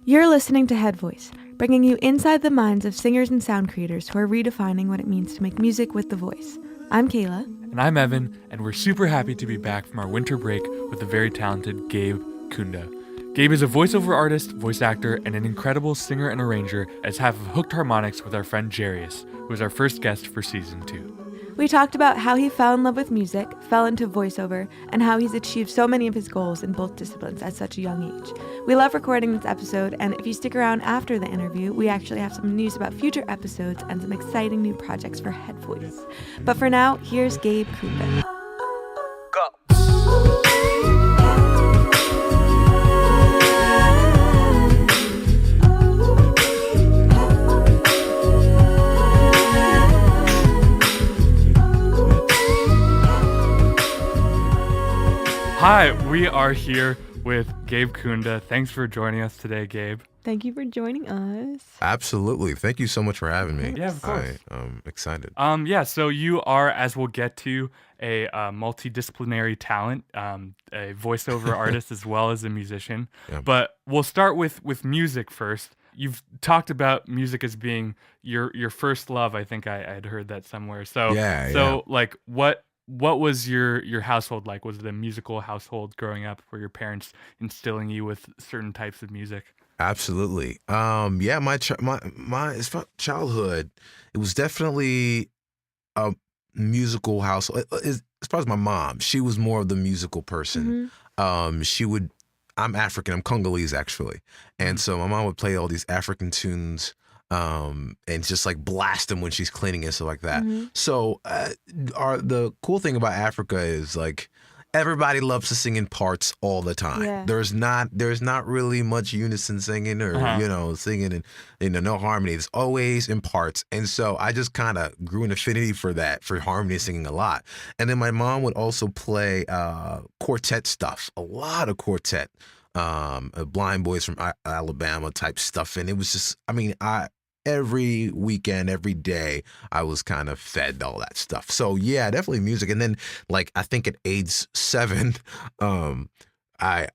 You're listening to Head Voice, bringing you inside the minds of singers and sound creators who are redefining what it means to make music with the voice. I'm Kayla. And I'm Evan, and we're super happy to be back from our winter break with the very talented Gabe Kunda. Gabe is a voiceover artist, voice actor, and an incredible singer and arranger as half of HookedHarmonX with our friend Jarius, who was our first guest for Season 2. We talked about how he fell in love with music, fell into voiceover, and how he's achieved so many of his goals in both disciplines at such a young age. We love recording this episode, and if you stick around after the interview, we actually have some news about future episodes and some exciting new projects for Head Voice. But for now, here's Gabe Kunda. Hi, we are here with Gabe Kunda. Thanks for joining us today, Gabe. Thank you for joining us. Absolutely. Thank you so much for having me. Yeah, of course. I'm excited. So you are, as we'll get to, a multidisciplinary talent, a voiceover artist as well as a musician. Yeah. But we'll start with music first. You've talked about music as being your first love. I think I had heard that somewhere. What was your household like? Was it a musical household growing up? Were your parents instilling you with certain types of music? Absolutely. My childhood, it was definitely a musical household. As far as my mom, she was more of the musical person. Mm-hmm. I'm African. I'm Congolese actually, and so my mom would play all these African tunes. And just like blast them when she's cleaning and stuff like that. Mm-hmm. So the cool thing about Africa is like everybody loves to sing in parts all the time. Yeah. There's not really much unison singing or singing in no harmony. It's always in parts. And so I just kind of grew an affinity for harmony singing a lot. And then my mom would also play quartet stuff, a lot of quartet. Blind Boys from Alabama type stuff. And it was just, every weekend, every day, I was kind of fed all that stuff. So yeah, definitely music. And then like, I think at age 7, I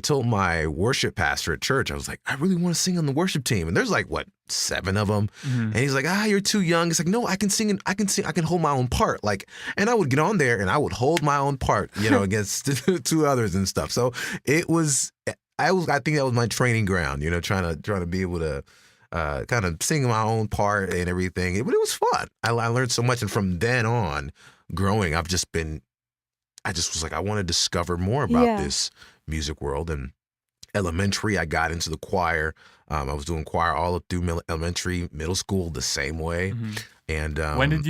told my worship pastor at church, I was like, I really want to sing on the worship team. And there's like, 7 of them. Mm-hmm. And he's like, you're too young. It's like, no, I can sing and I can hold my own part. Like, and I would get on there and I would hold my own part, against 2 others and stuff. So I think that was my training ground, trying to be able to kind of sing my own part and everything. But it was fun. I learned so much. And from then on, growing, I just was like, I want to discover more about this music world. And elementary, I got into the choir. I was doing choir all up through elementary, middle school, the same way. Mm-hmm. And when did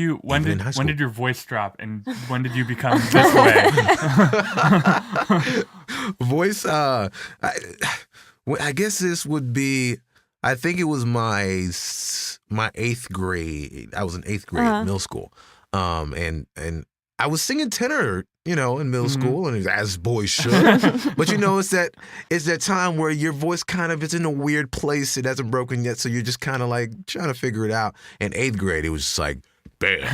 your voice drop, and when did you become this way? Voice, I guess this would be. I think it was my 8th grade. I was in 8th grade, middle school, and I was singing tenor, in middle school, and as boys should. But it's that time where your voice kind of is in a weird place. It hasn't broken yet, so you're just kind of like trying to figure it out. In 8th grade, it was just like, bam,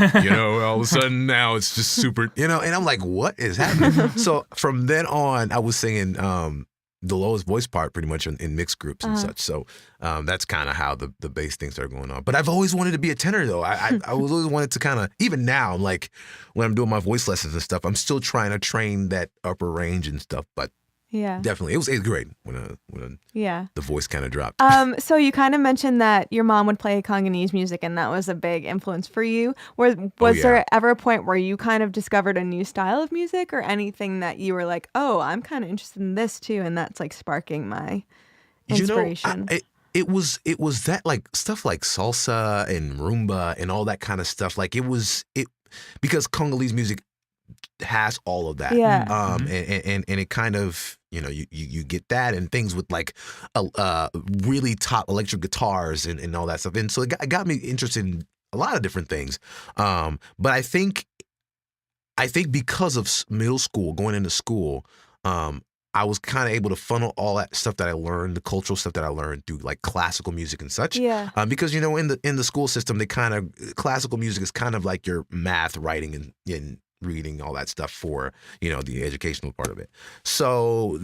all of a sudden now it's just super, and I'm like, what is happening? So from then on, I was singing the lowest voice part pretty much in mixed groups and such. So that's kind of how the bass thing started going on. But I've always wanted to be a tenor though. I always wanted to kind of, even now, like when I'm doing my voice lessons and stuff, I'm still trying to train that upper range and stuff. But yeah, definitely, it was 8th grade when the voice kind of dropped. So you kind of mentioned that your mom would play Congolese music, and that was a big influence for you. Was there ever a point where you kind of discovered a new style of music, or anything that you were like, oh, I'm kind of interested in this too, and that's like sparking my inspiration? It was that like stuff like salsa and rumba and all that kind of stuff. Like because Congolese music has all of that. Yeah. And it kind of, you get that and things with like really top electric guitars and all that stuff. And so it got me interested in a lot of different things. But I think because of middle school, going into school, I was kind of able to funnel all that stuff that I learned, the cultural stuff that I learned through like classical music and such. Yeah. Because in the school system, classical music is kind of like your math, writing, and reading, all that stuff for the educational part of it. So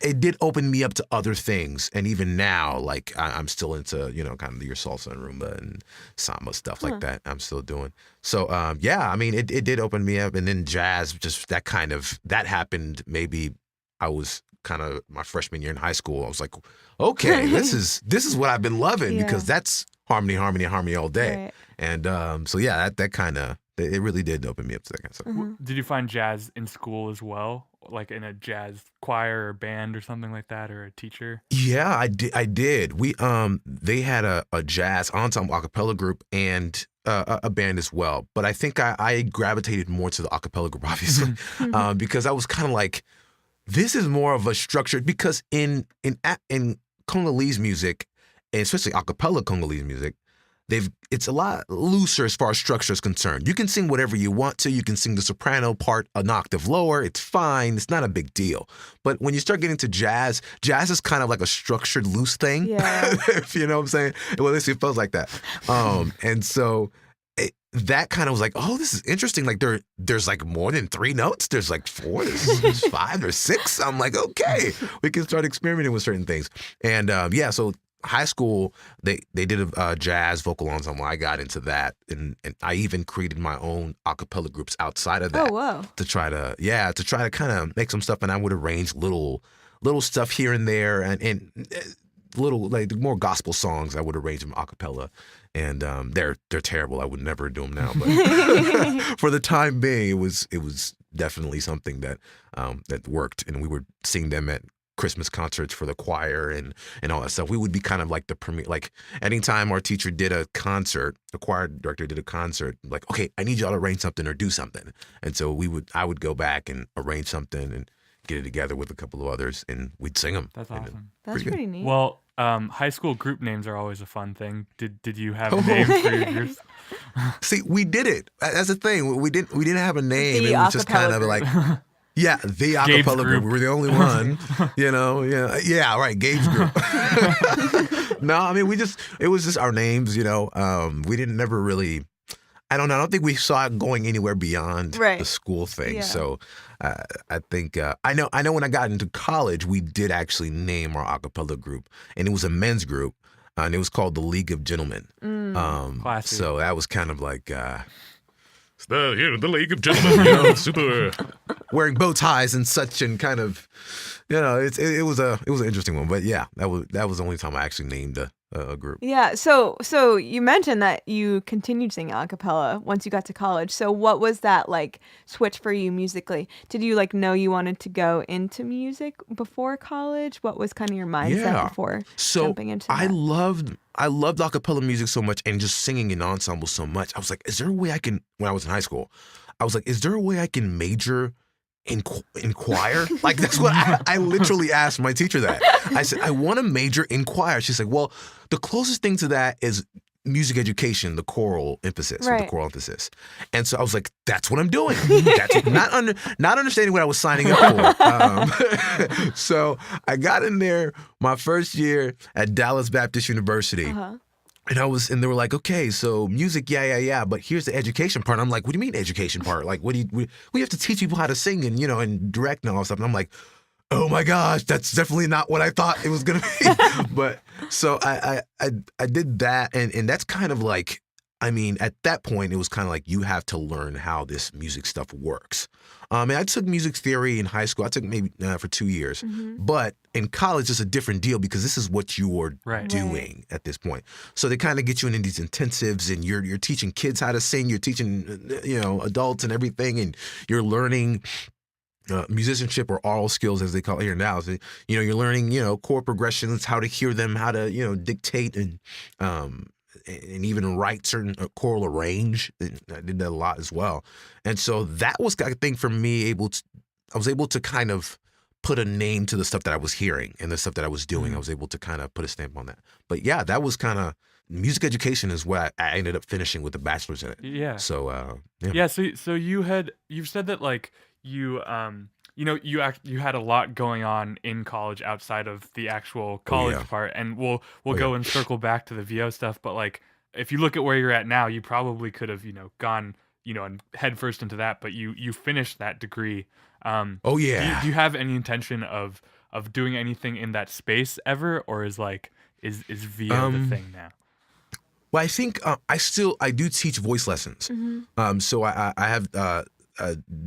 it did open me up to other things. And even now, like I'm still into, kind of your salsa and rumba and samba stuff like that. I'm still doing. So, yeah, I mean, it did open me up. And then jazz, just that happened. Maybe I was kind of my freshman year in high school. I was like, okay, this is what I've been loving because that's harmony all day. Right. And so, yeah, that kind of, it really did open me up to that kind of stuff. Did you find jazz in school as well? Like in a jazz choir or band or something like that, or a teacher? Yeah, I did. We they had a jazz ensemble acapella group and a band as well. But I think I gravitated more to the acapella group, obviously, because I was kind of like, this is more of a structured, because in Congolese music, and especially acapella Congolese music, it's a lot looser as far as structure is concerned. You can sing whatever you want to. You can sing the soprano part an octave lower. It's fine. It's not a big deal. But when you start getting to jazz is kind of like a structured, loose thing. Yeah. If you know what I'm saying? Well, at least it feels like that. And so that kind of was like, oh, this is interesting. Like there's like more than 3 notes. There's like 4, there's 5 or 6. I'm like, okay, we can start experimenting with certain things. And yeah, so high school, they did a jazz vocal ensemble. I got into that, and I even created my own a cappella groups outside of that. Oh, whoa. To try to kind of make some stuff, and I would arrange little stuff here and there, and little like more gospel songs. I would arrange them a cappella, and they're terrible. I would never do them now, but for the time being, it was definitely something that worked, and we would sing them at Christmas concerts for the choir and all that stuff. We would be kind of like the premier, like anytime our teacher did a concert, the choir director did a concert, like, okay, I need y'all to arrange something or do something. And so I would go back and arrange something and get it together with a couple of others, and we'd sing them. That's awesome. That's pretty neat. Well, high school group names are always a fun thing. Did you have a name for yours? See, we did it. That's the thing. We didn't have a name. The it was just kind of group. like, yeah, the Gabe's acapella group. We were the only one, Yeah, right, Gabe's group. No, I mean, it was just our names, We didn't never really, I don't know. I don't think we saw it going anywhere beyond the school thing. Yeah. So I think, I know when I got into college, we did actually name our acapella group, and it was a men's group, and it was called the League of Gentlemen. Classy. So that was kind of like, the League of Gentlemen, super wearing bow ties and such, and kind of, it was an interesting one. But yeah, that was the only time I actually named a group. Yeah. So you mentioned that you continued singing a cappella once you got to college. So what was that like switch for you musically? Did you like know you wanted to go into music before college? What was kind of your mindset before jumping into that? I loved a cappella music so much, and just singing in ensembles so much. I was like, is there a way I can, when I was in high school, I was like, is there a way I can major in choir? Like, that's what I literally asked my teacher that. I said, I want to major in choir. She's like, well, the closest thing to that is music education, the choral emphasis, right. the choral emphasis. And so I was like, that's what I'm doing. That's not understanding what I was signing up for. So I got in there my first year at Dallas Baptist University. Uh-huh. And they were like, okay, so music, yeah, but here's the education part. I'm like, what do you mean education part? Like, we have to teach people how to sing and, and direct and all that stuff. And I'm like, oh my gosh, that's definitely not what I thought it was going to be. But so I did that. And that's kind of like, I mean, at that point, it was kind of like, you have to learn how this music stuff works. And I took music theory in high school. I took maybe for 2 years. Mm-hmm. But in college, it's a different deal, because this is what you're doing at this point. So they kind of get you into these intensives, and you're teaching kids how to sing. You're teaching, adults and everything, and you're learning musicianship, or oral skills, as they call it here now. So, you're learning, chord progressions, how to hear them, how to, dictate and even write certain choral arrange. I did that a lot as well. And so that was, I think, for me, I was able to kind of put a name to the stuff that I was hearing and the stuff that I was doing. I was able to kind of put a stamp on that. But yeah, that was kind of, music education is what I ended up finishing with a bachelor's in it. Yeah. So, yeah. So you've said that like you had a lot going on in college outside of the actual college part, and we'll go and circle back to the VO stuff. But like, if you look at where you're at now, you probably could have gone and head first into that, but you finished that degree. Oh yeah. Do you have any intention of of doing anything in that space ever, or is VO the thing now? Well, I think I do teach voice lessons. So I have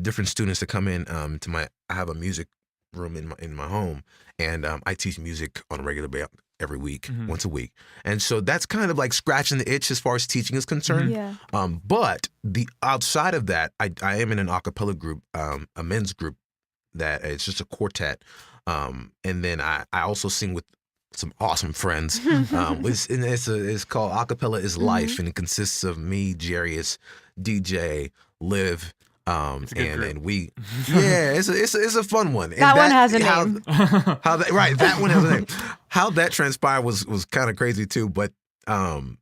different students that come in I have a music room in my home, and I teach music on a regular basis every week, once a week. And so that's kind of like scratching the itch as far as teaching is concerned. Yeah. But the outside of that, I am in an acapella group, a men's group that it's just a quartet. And then I also sing with some awesome friends. It's called Acapella Is Life, and it consists of me, Jarius, DJ, Liv, and we, it's a fun one. That one has a name. That one has a name. How that transpired was kind of crazy too, but and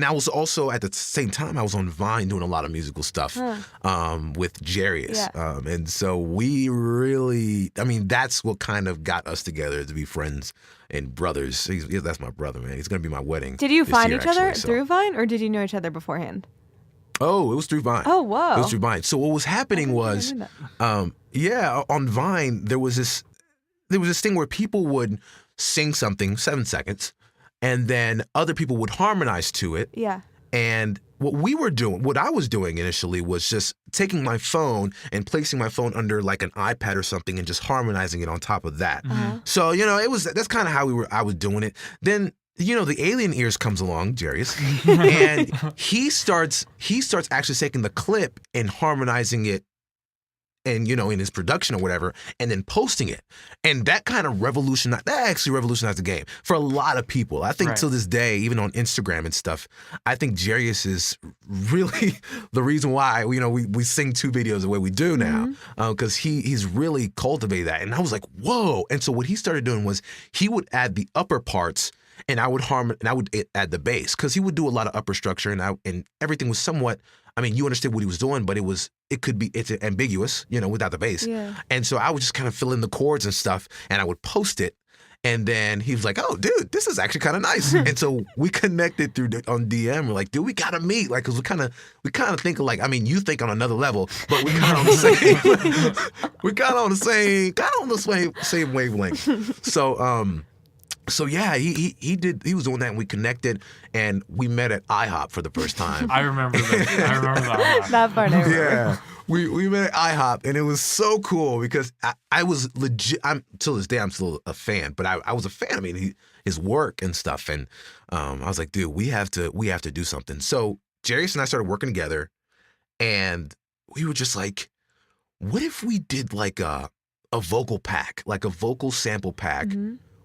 I was also at the same time I was on Vine doing a lot of musical stuff with Jarius, and so we really, that's what kind of got us together to be friends and brothers. That's my brother, man. He's gonna be my wedding. Did you find each other actually, through Vine, or did you know each other beforehand? Oh, it was through Vine. Oh, whoa. It was through Vine. So what was happening was, on Vine, there was this thing where people would sing something 7 seconds, and then other people would harmonize to it. Yeah. And what I was doing initially was just taking my phone and placing my phone under like an iPad or something and just harmonizing it on top of that. So, that's kind of how I was doing it. Then, the alien ears comes along, Jarius, and he starts actually taking the clip and harmonizing it and, in his production or whatever, and then posting it. And that actually revolutionized the game for a lot of people. I think to this day, even on Instagram and stuff, I think Jarius is really the reason why, we sing 2 videos the way we do now, because he's really cultivated that. And I was like, whoa. And so what he started doing was he would add the upper parts, and I would add the bass, because he would do a lot of upper structure, and everything was somewhat, you understood what he was doing, but it's ambiguous, without the bass. Yeah. And so I would just kind of fill in the chords and stuff, and I would post it. And then he was like, "Oh, dude, this is actually kind of nice." And so we connected on DM. We're like, "Dude, we gotta meet," like, because we kind of think like, you think on another level, but we kind of on the same wavelength. So yeah, he was doing that, and we connected, and we met at IHOP for the first time. I remember that. I remember that. That part I remember. Yeah. We met at IHOP, and it was so cool because I was legit. Till this day, I'm still a fan, but I was a fan. His work and stuff, and I was like, dude, we have to do something. So Jarius and I started working together, and we were just like, what if we did like a vocal pack, like a vocal sample pack,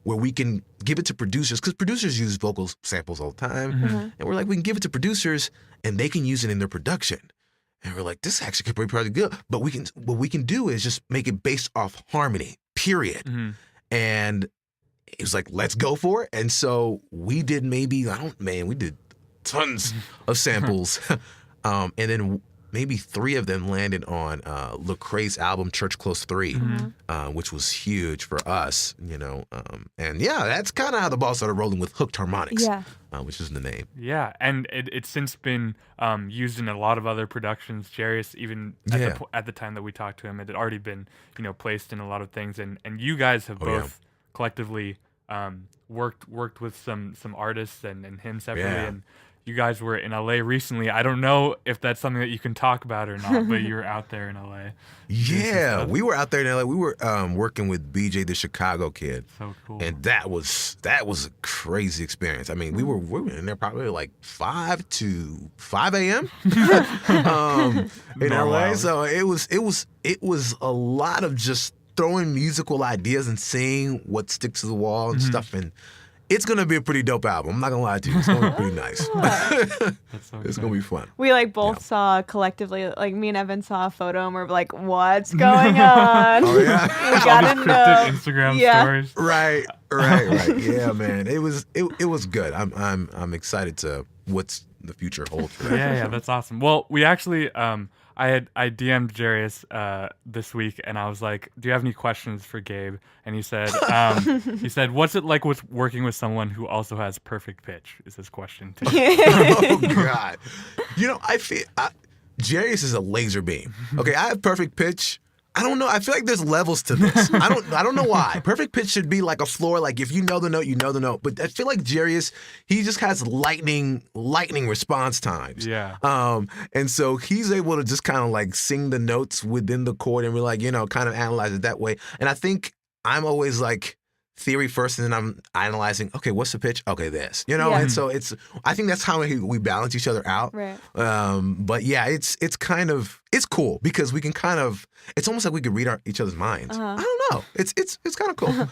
where we can give it to producers, because producers use vocal samples all the time, and we're like, we can give it to producers, and they can use it in their production. And we're like, this actually could be pretty good. But what we can do is just make it based off harmony, period. And it was like, let's go for it. And so we did we did tons of samples. And then maybe 3 of them landed on Lecrae's album Church Close 3, which was huge for us, and that's kind of how the ball started rolling with HookedHarmonX, which is the name. Yeah, and it's since been used in a lot of other productions. Jarius, even at the time that we talked to him, it had already been placed in a lot of things, and you guys have both collectively worked with some artists and him separately, and you guys were in LA recently. I don't know if that's something that you can talk about or not, but you were out there in LA. Yeah, we were out there in LA. We were working with BJ, the Chicago kid. So cool. And that was a crazy experience. We were in there probably like 5 a.m. In LA. So it was a lot of just throwing musical ideas and seeing what sticks to the wall and stuff, and it's going to be a pretty dope album. I'm not going to lie to you. It's going to be pretty nice. It's going to be fun. We both saw collectively, me and Evan saw a photo, and we're like, what's going on? Oh, yeah. We got to know. Instagram stories. Right. Yeah, man. It was good. I'm excited to what's the future holds for that. Yeah, that's awesome. Well, we actually, I DM'd Jarius this week, and I was like, "Do you have any questions for Gabe?" And he said, "What's it like with working with someone who also has perfect pitch?" Is his question too. Oh God, I feel Jarius is a laser beam. Okay, I have perfect pitch, I don't know. I feel like there's levels to this. I don't know why. Perfect pitch should be like a floor. Like if you know the note, you know the note. But I feel like Jarius, he just has lightning response times. Yeah. And so he's able to just kind of like sing the notes within the chord and we're like, kind of analyze it that way. And I think I'm always like theory first, and then I'm analyzing, okay, what's the pitch? Okay, this. And so I think that's how we balance each other out. Right. But yeah, it's cool because we can kind of, it's almost like we could read each other's minds. I don't know. It's kind of cool.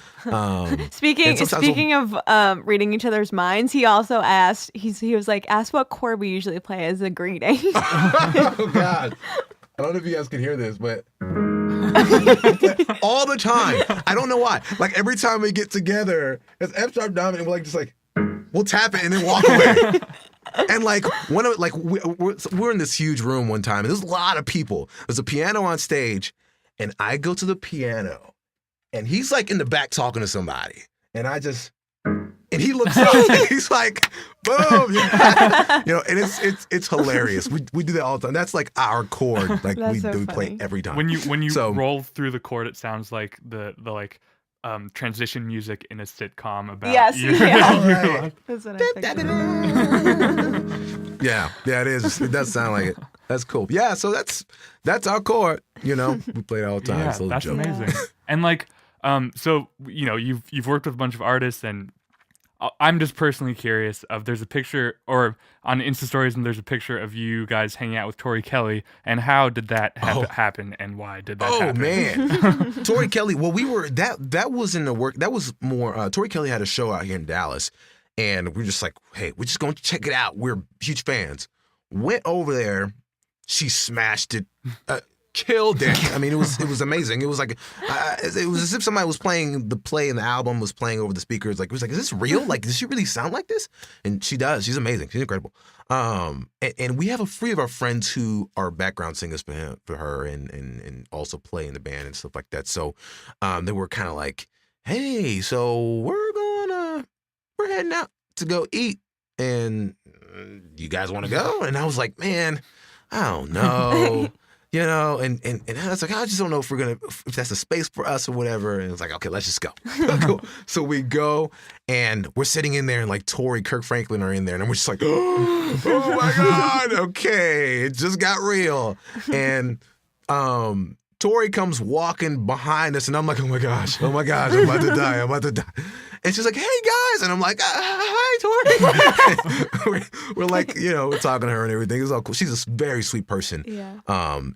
Speaking of reading each other's minds, he also asked, he was like, ask what chord we usually play as a greeting. Oh God. I don't know if you guys can hear this, but all the time. I don't know why. Like every time we get together, it's F sharp dominant. We'll tap it and then walk away. And like we're in this huge room one time, and there's a lot of people. There's a piano on stage, and I go to the piano, and he's like in the back talking to somebody, and and he looks up and he's like, boom, and it's hilarious. We do that all the time. That's like our chord. Like we play every time. When you roll through the chord, it sounds like the transition music in a sitcom about Right. That's what I figured. Yeah, it is. It does sound like it. That's cool. Yeah, so that's our chord. We play it all the time. Yeah, that's amazing. And like, so you've worked with a bunch of artists, and I'm just personally curious there's a picture or on Insta stories, and there's a picture of you guys hanging out with Tori Kelly, and how did that happen, and why did that happen? Oh man, Tori Kelly. Well, we were that was in the work. That was more. Tori Kelly had a show out here in Dallas, and we were just like, hey, we're just going to check it out. We're huge fans. Went over there. She smashed it. Killed it. I mean, it was amazing. It was like it was as if somebody was playing the play and the album was playing over the speakers. Like it was like, is this real? Like, does she really sound like this? And she does. She's amazing. She's incredible. And we have a few of our friends who are background singers for her and also play in the band and stuff like that. So they were kind of like, hey, so we're heading out to go eat, and you guys want to go? And I was like, man, I don't know. And I was like, I just don't know if that's a space for us or whatever. And it's like, okay, let's just go. Cool. So we go, and we're sitting in there, and like Tori, Kirk Franklin are in there, and we're just like, oh my God, okay, it just got real. And Tori comes walking behind us, and I'm like, oh my gosh, I'm about to die. And she's like, hey guys, and I'm like, hi Tori. we're like, we're talking to her and everything. It's all cool. She's a very sweet person. Yeah.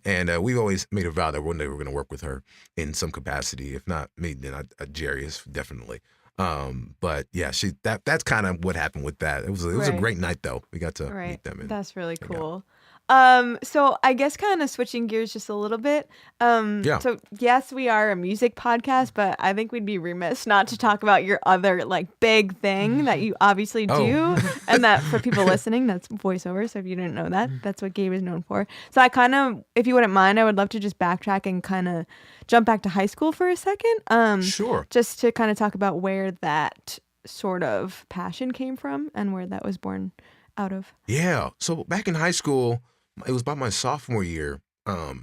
And we've always made a vow that one day we're going to work with her in some capacity. If not me, then Jarius definitely. But yeah, that's kind of what happened with that. It was a great night though. We got to meet them. That's really cool. So I guess kind of switching gears just a little bit. So yes, we are a music podcast, but I think we'd be remiss not to talk about your other like big thing that you obviously do. And that for people listening, that's voiceover. So if you didn't know that, that's what Gabe is known for. So I kind of, if you wouldn't mind, I would love to just backtrack and kind of jump back to high school for a second. Sure. Just to kind of talk about where that sort of passion came from and where that was born out of. Yeah. So back in high school, it was about my sophomore year. I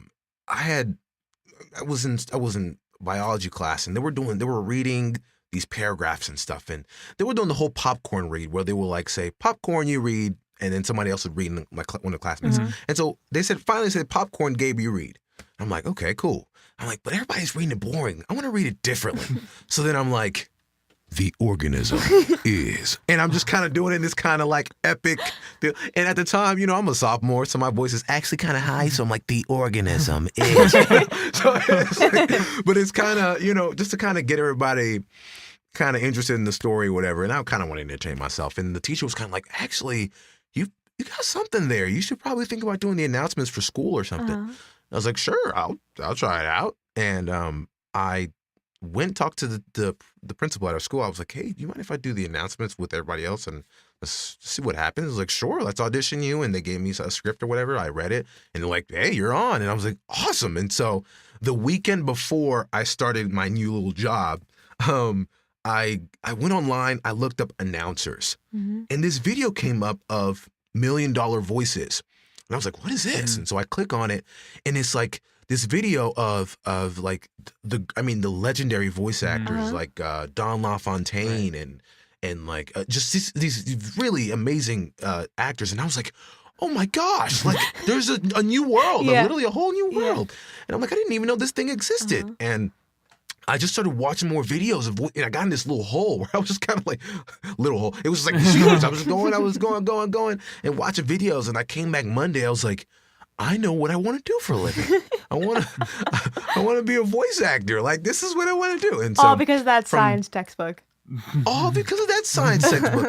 was in biology class, and they were reading these paragraphs and stuff, and they were doing the whole popcorn read where they will like say, popcorn, you read, and then somebody else would read, like one of the classmates. Mm-hmm. And so they finally said, popcorn, Gabe, you read. I'm like, okay, cool. I'm like, but everybody's reading it boring. I want to read it differently. So then I'm like, the organism is. And I'm just kind of doing it in this kind of like epic deal. And at the time, I'm a sophomore, so my voice is actually kind of high. So I'm like, the organism is. But it's kind of, just to kind of get everybody kind of interested in the story or whatever. And I kind of wanted to entertain myself. And the teacher was kind of like, actually, you got something there. You should probably think about doing the announcements for school or something. Uh-huh. I was like, sure, I'll try it out. And I went and talked to the principal at our school. I was like, hey, do you mind if I do the announcements with everybody else and let's see what happens? I was like, sure, let's audition you. And they gave me a script or whatever. I read it and they're like, hey, you're on. And I was like, awesome. And so the weekend before I started my new little job, I went online, I looked up announcers. Mm-hmm. And this video came up of $1 Million Voices. And I was like, what is this? And so I click on it, and it's like this video of like the legendary voice actors like Don LaFontaine and like just these really amazing actors, and I was like, oh my gosh, like there's a new world, literally a whole new world, and I'm like, I didn't even know this thing existed, and I just started watching more videos and I got in this little hole where I was just kind of like, little hole. It was like huge. I was going, and watching videos. And I came back Monday. I was like, I know what I want to do for a living. I want to be a voice actor. Like, this is what I want to do. And so all because of that science textbook. All because of that science textbook.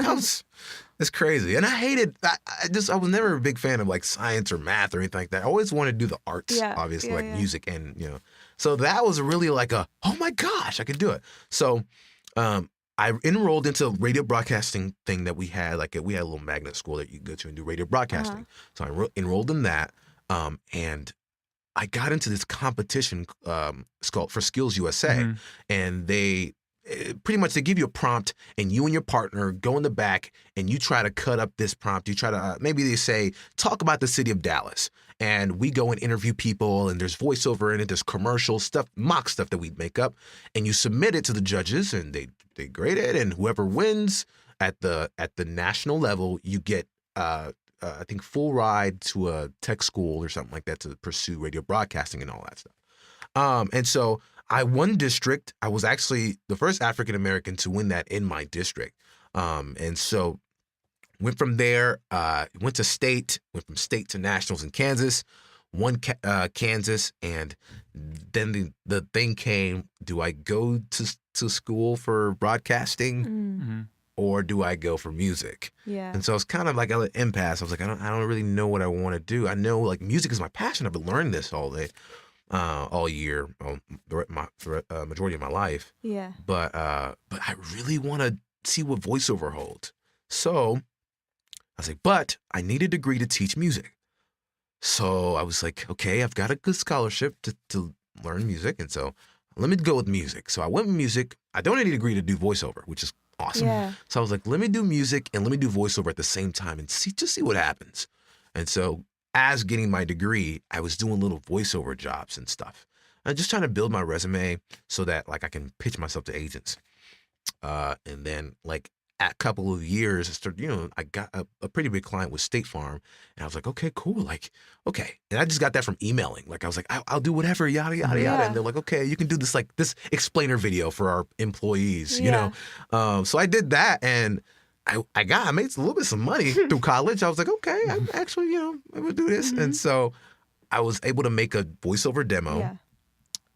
It's crazy. And I hated, I was never a big fan of like science or math or anything like that. I always wanted to do the arts, obviously, like music and, So that was really like oh my gosh, I could do it. So I enrolled into a radio broadcasting thing that we had. Like we had a little magnet school that you go to and do radio broadcasting. So I enrolled in that. And I got into this competition for Skills USA. And they pretty much they give you a prompt and you and your partner go in the back and you try to cut up this prompt. You try to maybe they say talk about the city of Dallas, and we go and interview people, and there's voiceover in it, there's commercial stuff, mock stuff that we make up, and you submit it to the judges and they grade it, and whoever wins at the national level, you get I think full ride to a tech school or something like that to pursue radio broadcasting and all that stuff. And so I won district. I was actually the first African American to win that in my district. And so went from there, went to state, went from state to nationals in Kansas, won Kansas, and then the thing came, do I go to school for broadcasting or do I go for music? Yeah. And so it's kind of like an impasse. I was like, I don't really know what I want to do. I know like music is my passion. I've been learning this all day. All year, majority of my life. Yeah. But I really want to see what voiceover holds. So I was like, but I need a degree to teach music. So I was like, okay, I've got a good scholarship to learn music, and so let me go with music. So I went with music. I don't need a degree to do voiceover, which is awesome. Yeah. So I was like, let me do music and let me do voiceover at the same time and see what happens. And so as getting my degree, I was doing little voiceover jobs and stuff. I'm just trying to build my resume so that like I can pitch myself to agents. And then like a couple of years, I started, I got a pretty big client with State Farm, and I was like, okay, cool. Like, okay. And I just got that from emailing. Like I was like, I'll do whatever, yada, yada, yada. And they're like, okay, you can do this, like this explainer video for our employees, you know? So I did that, and I made a little bit of some money through college. I was like, okay, I'm actually, I'm gonna do this. And so I was able to make a voiceover demo. Yeah.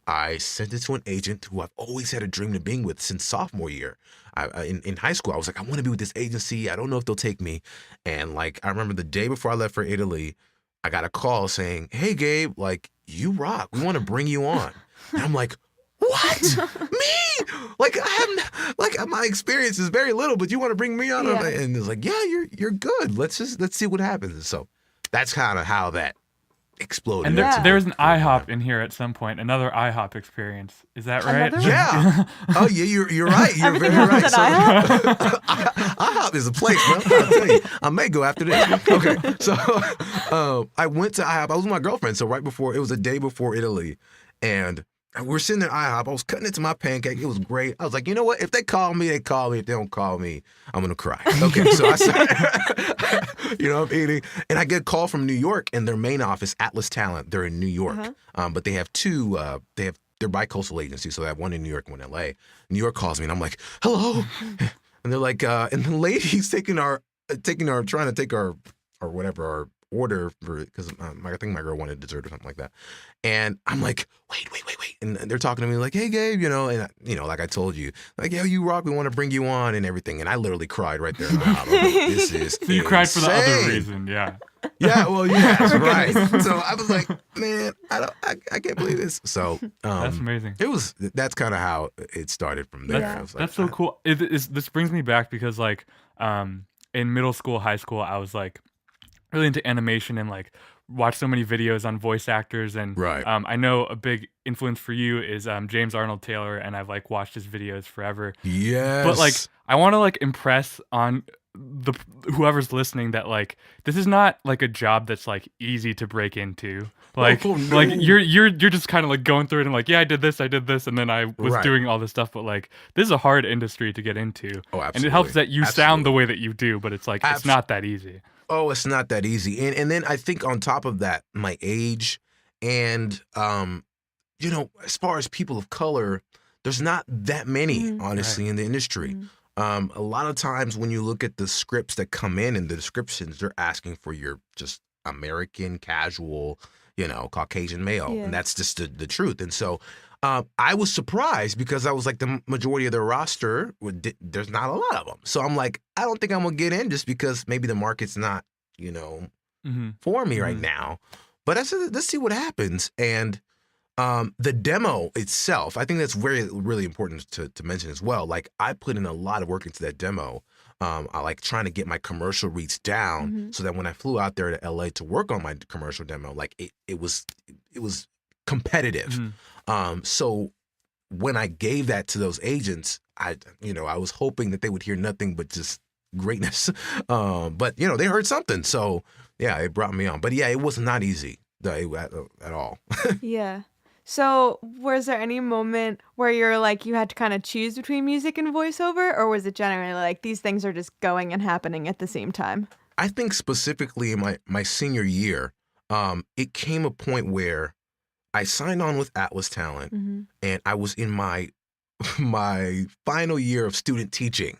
I sent it to an agent who I've always had a dream of being with since sophomore year. In high school, I was like, I want to be with this agency. I don't know if they'll take me. And like, I remember the day before I left for Italy, I got a call saying, hey, Gabe, like, you rock. We want to bring you on. And I'm like, what? Me? Like my experience is very little, but you want to bring me on? Yeah. And it's like, yeah, you're good. Let's see what happens. And so that's kind of how that exploded. And there was an IHOP in here at some point, another IHOP experience. Is that right? Yeah. Oh yeah, you're right. You're very right. So, IHOP is a place, bro. I'll tell you. I may go after this. Okay. So I went to IHOP. I was with my girlfriend. So it was a day before Italy, and we're sitting at IHOP. I was cutting into my pancake. It was great. I was like, you know what? If they call me, they call me. If they don't call me, I'm going to cry. Okay, so I started, I'm eating. And I get a call from New York, and their main office, Atlas Talent, they're in New York. But they have two, they're bi-coastal agencies. So they have one in New York and one in LA. New York calls me, and I'm like, hello. And they're like, and the lady's trying to take our order for, because I think my girl wanted dessert or something like that. And I'm like, wait. And they're talking to me like, hey, Gabe, and like I told you, like, yo, you rock, we want to bring you on and everything. And I literally cried right there. Like, this is so you cried for the other reason, yeah. Yeah, well, yeah, that's right. So I was like, man, I can't believe this. So that's amazing. That's kind of how it started from there. I was like, that's so cool. This brings me back because like in middle school, high school, I was like really into animation and like watch so many videos on voice actors, and I know a big influence for you is James Arnold Taylor, and I've like watched his videos forever. Yes. But like I want to like impress on the whoever's listening that like this is not like a job that's like easy to break into. Like Oh, no. like you're just kind of like going through it and like, yeah, I did this, and then I was Right. doing all this stuff, but like this is a hard industry to get into. Oh, And it helps absolutely. that you sound the way that you do, but it's like it's not that easy. Oh, it's not that easy. And then I think on top of that, my age and you know, as far as people of color, there's not that many, honestly, in the industry. A lot of times when you look at the scripts that come in the descriptions, they're asking for your just American, casual, you know, Caucasian male. Yeah. And that's just the truth. And so I was surprised because I was like, the majority of their roster, there's not a lot of them. So I'm like, I don't think I'm going to get in just because maybe the market's not, you know, for me right now. But let's see what happens. And the demo itself, I think that's really important to mention as well. Like I put in a lot of work into that demo. I like trying to get my commercial reads down so that when I flew out there to LA to work on my commercial demo, like it was competitive. So when I gave that to those agents, I was hoping that they would hear nothing but just greatness. But you know, they heard something. So yeah, it brought me on. But yeah, it was not easy at all. Yeah. So was there any moment where you're like, you had to kind of choose between music and voiceover, or was it generally like these things are just going and happening at the same time? I think specifically in my senior year, it came a point where I signed on with Atlas Talent and I was in my final year of student teaching.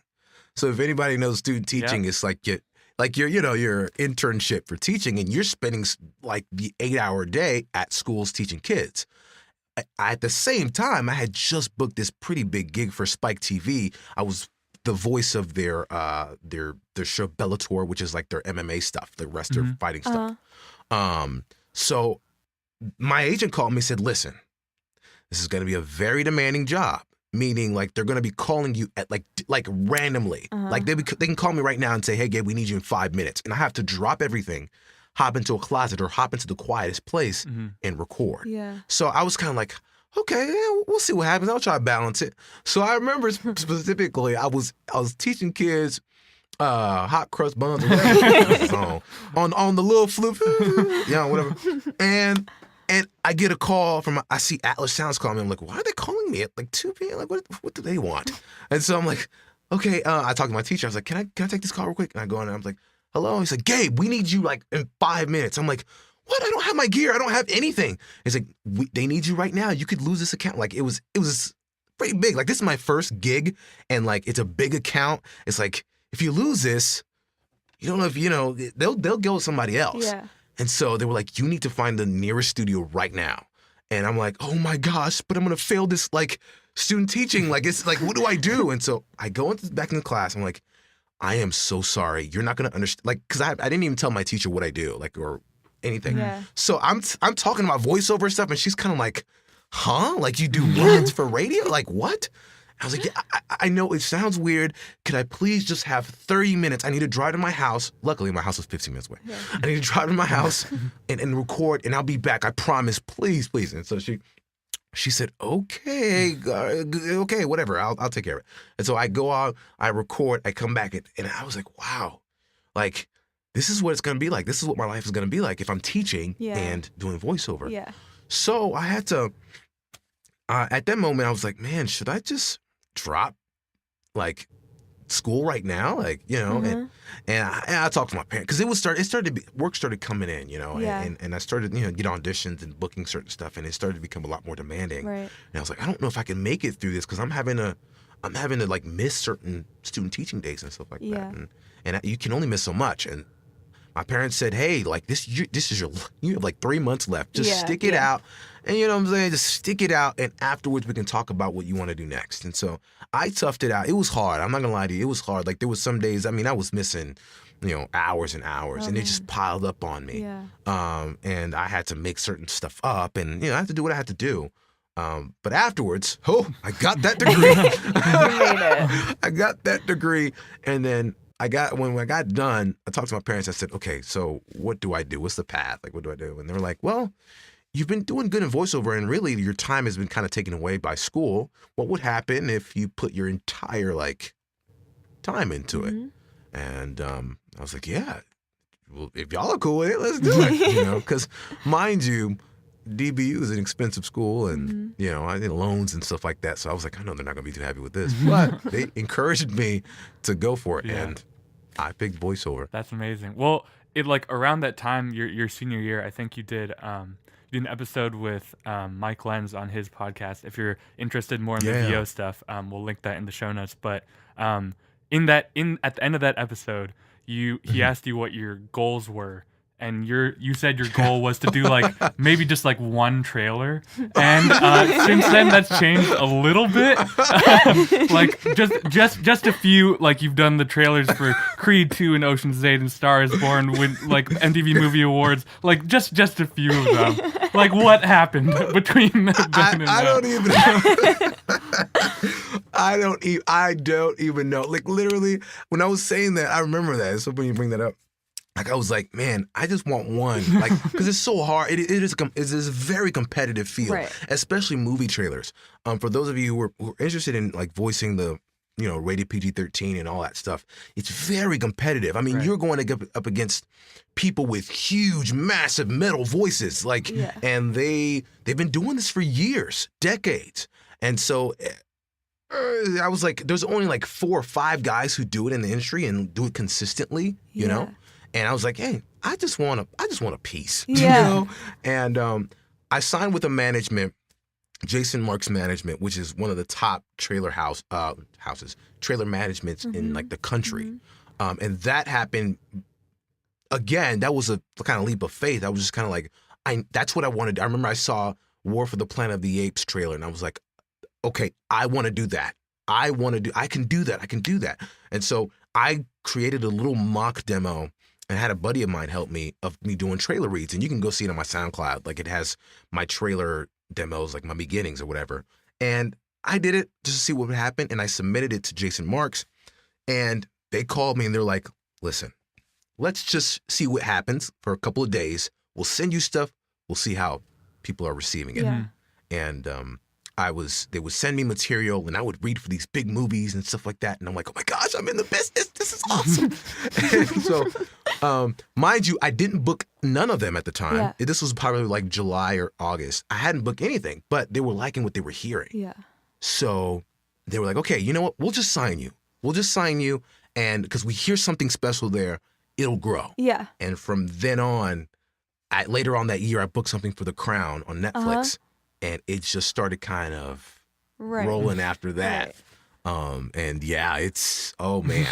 So if anybody knows student teaching, it's like your internship for teaching, and you're spending like the 8-hour day at schools teaching kids. At the same time, I had just booked this pretty big gig for Spike TV. I was the voice of their show Bellator, which is like their MMA stuff, the wrestler fighting stuff. So my agent called me and said, listen, this is going to be a very demanding job, meaning like they're going to be calling you at like randomly. Like they can call me right now and say, hey, Gabe, we need you in 5 minutes. And I have to drop everything, hop into a closet or hop into the quietest place and record. Yeah. So I was kind of like, okay, yeah, we'll see what happens. I'll try to balance it. So I remember specifically, I was teaching kids hot crust buns or whatever so, on the little flute, whatever. And I get a call I see Atlas Sounds calling me. I'm like, why are they calling me at like 2 p.m.? Like, what do they want? And so I'm like, okay. I talked to my teacher. I was like, can I take this call real quick? And I go in and I'm like, hello. He's like, Gabe, we need you like in 5 minutes. I'm like, what? I don't have my gear. I don't have anything. He's like, they need you right now. You could lose this account. Like it was pretty big. Like this is my first gig, and like it's a big account. It's like if you lose this, you don't know if they'll go with somebody else. Yeah. And so they were like, you need to find the nearest studio right now. And I'm like, oh my gosh, but I'm gonna fail this like student teaching. Like it's like, what do I do? And so I go back into class. I'm like, I am so sorry. You're not gonna understand. Like, cause I didn't even tell my teacher what I do, like or anything. Yeah. So I'm talking about voiceover stuff, and she's kind of like, huh? Like you do words for radio? Like what? I was like, yeah, I know it sounds weird. Could I please just have 30 minutes? I need to drive to my house. Luckily, my house was 15 minutes away. Yeah. I need to drive to my house and record, and I'll be back. I promise. Please, please. And so she said, okay, whatever. I'll take care of it. And so I go out, I record, I come back, and I was like, wow, like this is what it's going to be like. This is what my life is going to be like if I'm teaching and doing voiceover. Yeah. So I had to, at that moment, I was like, man, should I just drop like school right now? Like, and I talked to my parents because work started coming in, and I started, get auditions and booking certain stuff, and it started to become a lot more demanding. Right. And I was like, I don't know if I can make it through this because I'm having to like miss certain student teaching days and stuff like that. And you can only miss so much. And my parents said, hey, like this is you have like 3 months left. Just stick it out. And you know what I'm saying? Just stick it out. And afterwards we can talk about what you want to do next. And so I toughed it out. It was hard. I'm not going to lie to you. It was hard. Like there was some days, I was missing, hours and hours. And it just piled up on me. Yeah. And I had to make certain stuff up. And, I had to do what I had to do. But afterwards, I got that degree. You made it. I got that degree. And then when I got done, I talked to my parents. I said, okay, so what do I do? What's the path? Like, what do I do? And they were like, well, you've been doing good in voiceover, and really your time has been kind of taken away by school. What would happen if you put your entire like time into it? And I was like, yeah, well, if y'all are cool with it, let's do it. Because mind you, DBU is an expensive school, and I did loans and stuff like that. So I was like, I know they're not gonna be too happy with this, but they encouraged me to go for it, and I picked voiceover. That's amazing. Well, it like around that time, your senior year, I think you did an episode with Mike Lenz on his podcast. If you're interested more in the VO stuff, we'll link that in the show notes. But at the end of that episode, he asked you what your goals were. And you said your goal was to do like maybe just like one trailer, and since then that's changed a little bit. Like just a few. Like you've done the trailers for Creed 2 and Ocean's 8 and Star Is Born with like MTV Movie Awards. Like just a few of them. Like what happened between then and now? I don't even know. I don't even know. Like literally, when I was saying that, I remember that. So when you bring that up. Like, I was like, man, I just want one. Like, because it's so hard. It is a very competitive field, especially movie trailers. For those of you who are interested in, like, voicing the, rated PG-13 and all that stuff, it's very competitive. I mean, you're going to get up against people with huge, massive metal voices. Like, and they've been doing this for years, decades. And so I was like, there's only like 4 or 5 guys who do it in the industry and do it consistently, you know? And I was like, hey, I just want a piece, you know? And I signed with a management, Jason Marks Management, which is one of the top trailer trailer managements in like the country. And that happened, again, that was a kind of leap of faith. I was just kind of like, that's what I wanted. I remember I saw War for the Planet of the Apes trailer, and I was like, okay, I want to do that. I can do that. And so I created a little mock demo and had a buddy of mine help me of me doing trailer reads. And you can go see it on my SoundCloud. Like, it has my trailer demos, like my beginnings or whatever. And I did it just to see what would happen. And I submitted it to Jason Marks. And they called me and they're like, listen, let's just see what happens for a couple of days. We'll send you stuff. We'll see how people are receiving it. And they would send me material, and I would read for these big movies and stuff like that. And I'm like, oh my gosh, I'm in the business. This is awesome. And so, mind you, I didn't book none of them at the time. This was probably like July or August. I hadn't booked anything, but they were liking what they were hearing. So they were like, okay, you know what? We'll just sign you. And because we hear something special there, it'll grow. And from then on, later on that year, I booked something for The Crown on Netflix. And it just started kind of rolling after that. And yeah, oh man,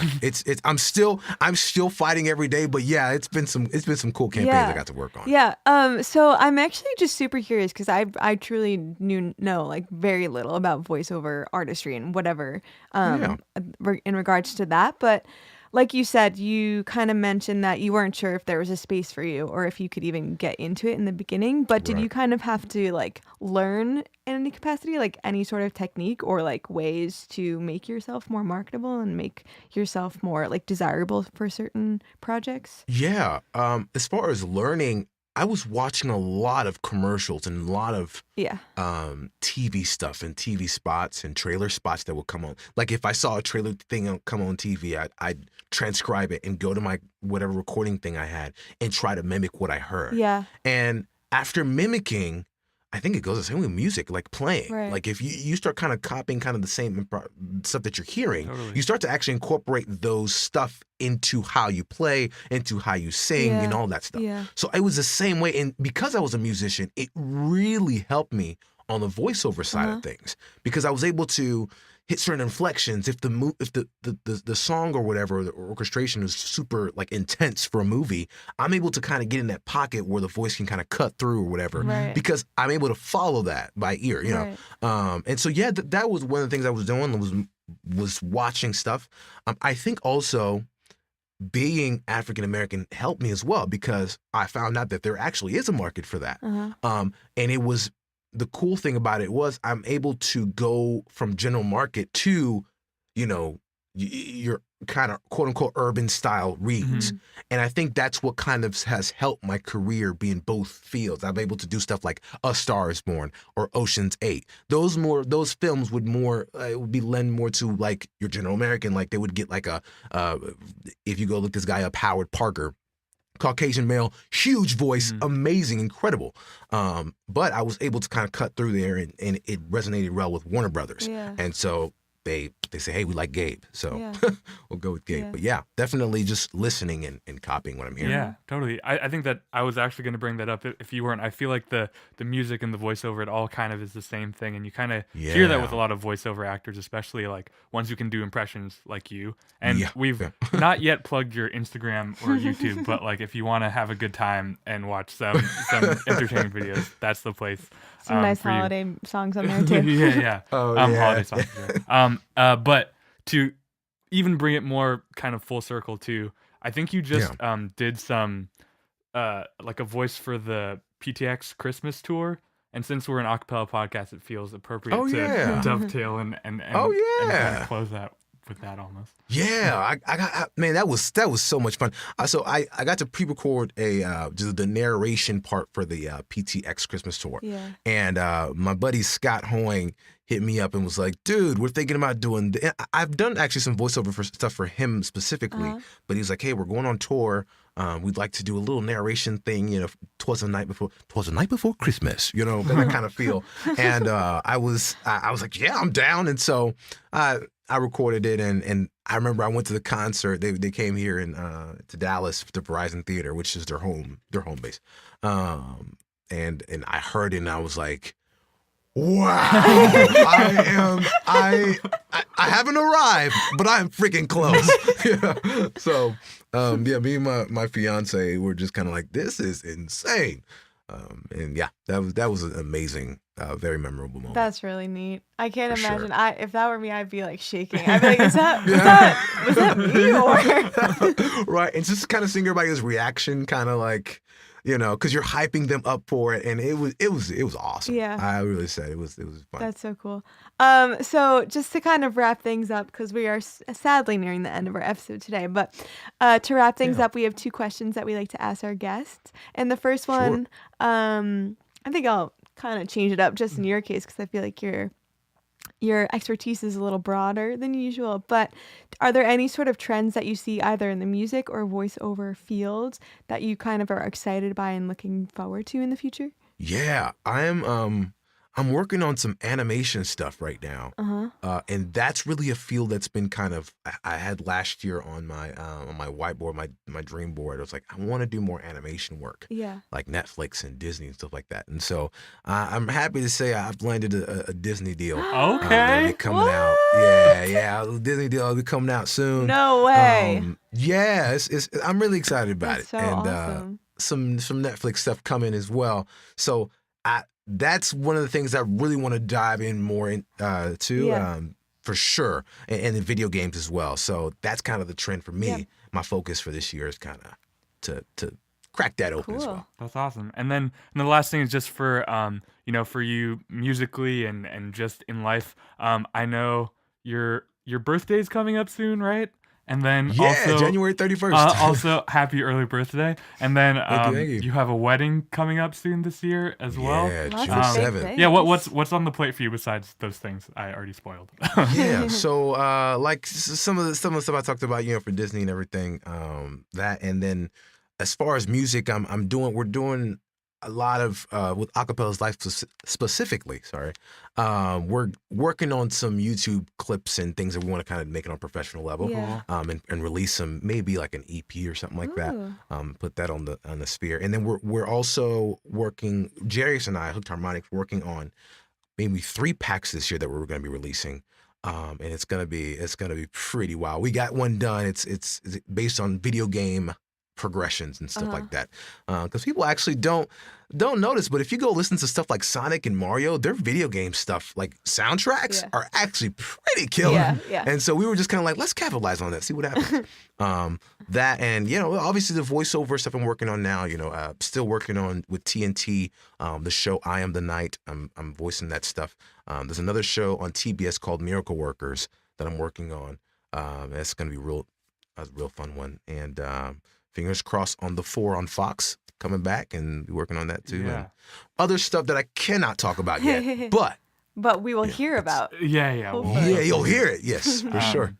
I'm still fighting every day, but yeah, it's been some cool campaigns I got to work on. So I'm actually just super curious because I truly know like very little about voiceover artistry and whatever in regards to that, but like you said, you kind of mentioned that you weren't sure if there was a space for you or if you could even get into it in the beginning. But did you kind of have to like learn in any capacity, like any sort of technique or like ways to make yourself more marketable and make yourself more like desirable for certain projects? Yeah. As far as learning, I was watching a lot of commercials and a lot of TV stuff and TV spots and trailer spots that would come on. Like if I saw a trailer thing come on TV, I'd transcribe it and go to my whatever recording thing I had and try to mimic what I heard. And after mimicking, I think it goes the same with music, like playing. Like if you start kind of copying kind of the same stuff that you're hearing, you start to actually incorporate those stuff into how you play, into how you sing, and all that stuff. So it was the same way. And because I was a musician, it really helped me on the voiceover side of things because I was able to hit certain inflections. If the song or whatever, the orchestration is super like intense for a movie, I'm able to kind of get in that pocket where the voice can kind of cut through or whatever because I'm able to follow that by ear, you know. And so that was one of the things I was doing was watching stuff. I think also being African American helped me as well because I found out that there actually is a market for that. And it was. The cool thing about it was I'm able to go from general market to, your kind of quote unquote urban style reads. And I think that's what kind of has helped my career be in both fields. I'm able to do stuff like A Star Is Born or Ocean's 8. Those films would be lend more to like your general American, like they would get like if you go look this guy up, Howard Parker, Caucasian male, huge voice, amazing, incredible. But I was able to kind of cut through there, and it resonated well with Warner Brothers. Yeah. And so they say, hey, we like Gabe, so we'll go with Gabe. Yeah. But yeah, definitely just listening and copying what I'm hearing. Yeah, totally. I think that I was actually going to bring that up if you weren't. I feel like the music and the voiceover, it all kind of is the same thing. And you kind of hear that with a lot of voiceover actors, especially like ones who can do impressions like you. And we've not yet plugged your Instagram or YouTube, but like if you want to have a good time and watch some entertaining videos, that's the place. Some nice holiday songs on there too. yeah. Holiday songs. Yeah. But to even bring it more kind of full circle too, I think you just did some like a voice for the PTX Christmas tour. And since we're an acapella podcast, it feels appropriate to dovetail and kind of close that with that almost. Yeah, man, that was so much fun. So I got to pre-record the narration part for the PTX Christmas tour. Yeah. And my buddy Scott Hoying hit me up and was like, dude, we're thinking about doing I've done actually some voiceover for stuff for him specifically, but he's like, hey, we're going on tour. We'd like to do a little narration thing, you know, twas the night before Christmas, you know, that kind of feel. And I was like, yeah, I'm down. And so I recorded it, and I remember I went to the concert. They came here to Dallas to Verizon Theater, which is their home base. And I heard it, and I was like, wow, I haven't arrived, but I'm freaking close. Yeah. So, me and my fiance were just kind of like, this is insane. And yeah, that was an amazing, very memorable moment. That's really neat. I can't For imagine. sure. If that were me, I'd be like shaking. I'd be like, was that me or? Right, and just kind of seeing everybody's reaction, kind of like, you know, because you're hyping them up for it, and it was awesome. Yeah. I really said it was fun. That's so cool. So just to kind of wrap things up, because we are sadly nearing the end of our episode today, but to wrap things up, we have 2 questions that we like to ask our guests. And the first one, I think I'll kind of change it up just in your case, because I feel like your expertise is a little broader than usual, but are there any sort of trends that you see either in the music or voiceover fields that you kind of are excited by and looking forward to in the future? Yeah, I'm working on some animation stuff right now, and that's really a field that's been kind of I had last year on my whiteboard, my dream board. I was like, I want to do more animation work, like Netflix and Disney and stuff like that. And so I'm happy to say I've landed a Disney deal. Okay, that'll be coming out. Yeah, a Disney deal will be coming out soon. No way. I'm really excited about it, So and awesome. some Netflix stuff coming as well. So that's one of the things I really want to dive in more to, for sure, and in video games as well. So that's kind of the trend for me. Yep. My focus for this year is kind of to crack that open as well. That's awesome. And then the last thing is just for for you musically and just in life. I know your birthday's coming up soon, right? And then also January 31st. Also, happy early birthday. And then Thank you. you have a wedding coming up soon this year as well. Yeah, Lots June of big 7th. things. Yeah, what's on the plate for you besides those things I already spoiled? Yeah, so like some of the stuff I talked about, you know, for Disney and everything, that, and then as far as music, we're doing a lot of with Acapella Is Life specifically. We're working on some YouTube clips and things that we want to kind of make it on a professional level, and release some, maybe like an EP or something like that. Put that on the sphere, and then we're also working. Jarius and I, HookedHarmonX, working on maybe 3 packs this year that we're going to be releasing. And it's gonna be pretty wild. We got one done. It's based on video game progressions and stuff like that, because people actually don't notice, but if you go listen to stuff like Sonic and Mario, their video game stuff, like soundtracks, are actually pretty killer. And so we were just kind of like, let's capitalize on that, see what happens. That, and you know, obviously the voiceover stuff I'm working on now, you know, still working on with TNT, the show I Am the Night. I'm voicing that stuff. There's another show on TBS called Miracle Workers that I'm working on. That's going to be a real fun one. And fingers crossed on the 4 on Fox coming back, and be working on that too. Yeah. And other stuff that I cannot talk about yet, but we will hear about. Yeah. Hopefully. you'll hear it. Yes, for sure.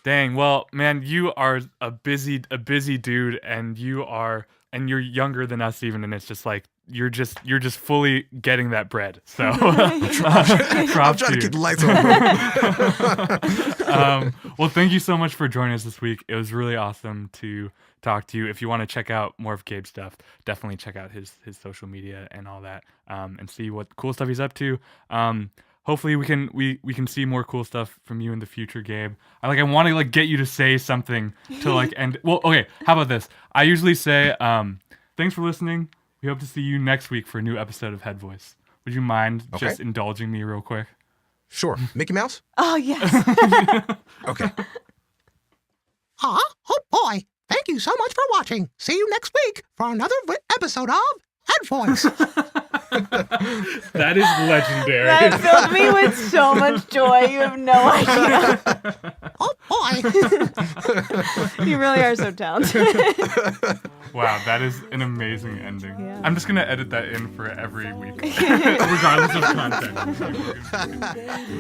Dang. Well, man, you are a busy dude, and you're younger than us even, and it's just like you're just fully getting that bread. So I'm trying to keep the lights on. Well, thank you so much for joining us this week. It was really awesome to talk to you. If you want to check out more of Gabe's stuff, definitely check out his social media and all that, and see what cool stuff he's up to. Hopefully we can see more cool stuff from you in the future, Gabe. I want to get you to say something to end. Well, okay, how about this? I usually say, thanks for listening. We hope to see you next week for a new episode of Head Voice. Would you mind just indulging me real quick? Sure. Mickey Mouse? Oh, yes. Okay. Oh boy. Thank you so much for watching. See you next week for another episode of Head Voice. That is legendary. That filled me with so much joy. You have no idea. Oh boy. You really are so talented. Wow, that is an amazing ending. Yeah. I'm just going to edit that in for every week, regardless of content.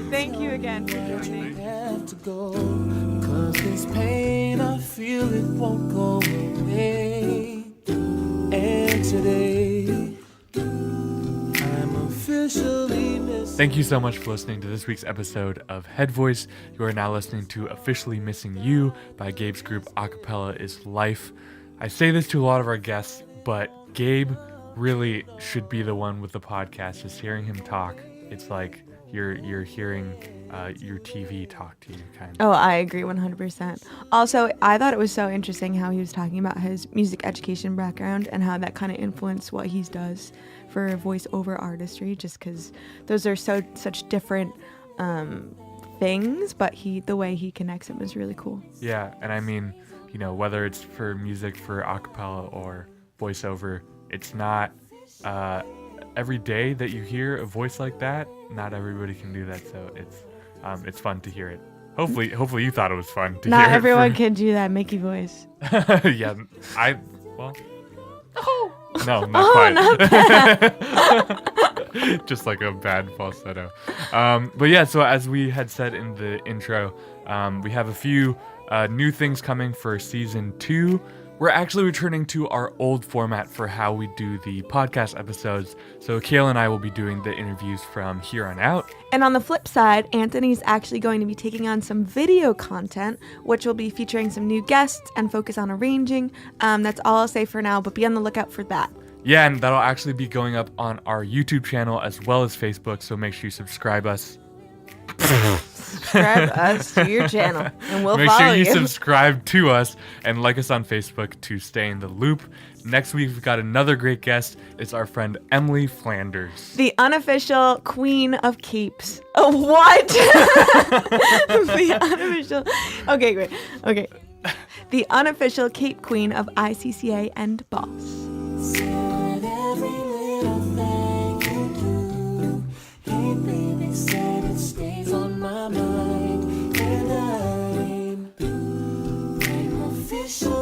Thank you again for joining. Have to go, 'cause this pain I feel it won't go away. And today I'm officially missing. Thank you so much for listening to this week's episode of Head Voice. You are now listening to Officially Missing You by Gabe's group Acapella Is Life. I say this to a lot of our guests, but Gabe really should be the one with the podcast. Just hearing him talk, it's like you're hearing your TV talk to you, kind of. Oh, I agree 100%. Also, I thought it was so interesting how he was talking about his music education background and how that kind of influenced what he does for voiceover artistry, just because those are such different things, but the way he connects it was really cool. Yeah, and I mean, whether it's for music, for acapella or voiceover, it's not every day that you hear a voice like that. Not everybody can do that, so it's fun to hear it. Hopefully you thought it was fun to hear Not it. everyone can do that Mickey voice. Yeah, no, not quite. Not Just like a bad falsetto. But yeah, so as we had said in the intro, we have a few new things coming for season 2. We're actually returning to our old format for how we do the podcast episodes. So Kayla and I will be doing the interviews from here on out. And on the flip side, Anthony's actually going to be taking on some video content, which will be featuring some new guests and focus on arranging. That's all I'll say for now, but be on the lookout for that. Yeah, and that'll actually be going up on our YouTube channel as well as Facebook, so make sure you subscribe us. Subscribe us to your channel, and we'll Make follow sure you you. subscribe to us and like us on Facebook to stay in the loop. Next week, we've got another great guest. It's our friend Emily Flanders. The unofficial queen of capes. Oh, what? The unofficial. Okay, great. Okay. The unofficial cape queen of ICCA and Boss. Said every little thing you do. Hey, baby, said it stays on my mind. And I'm official.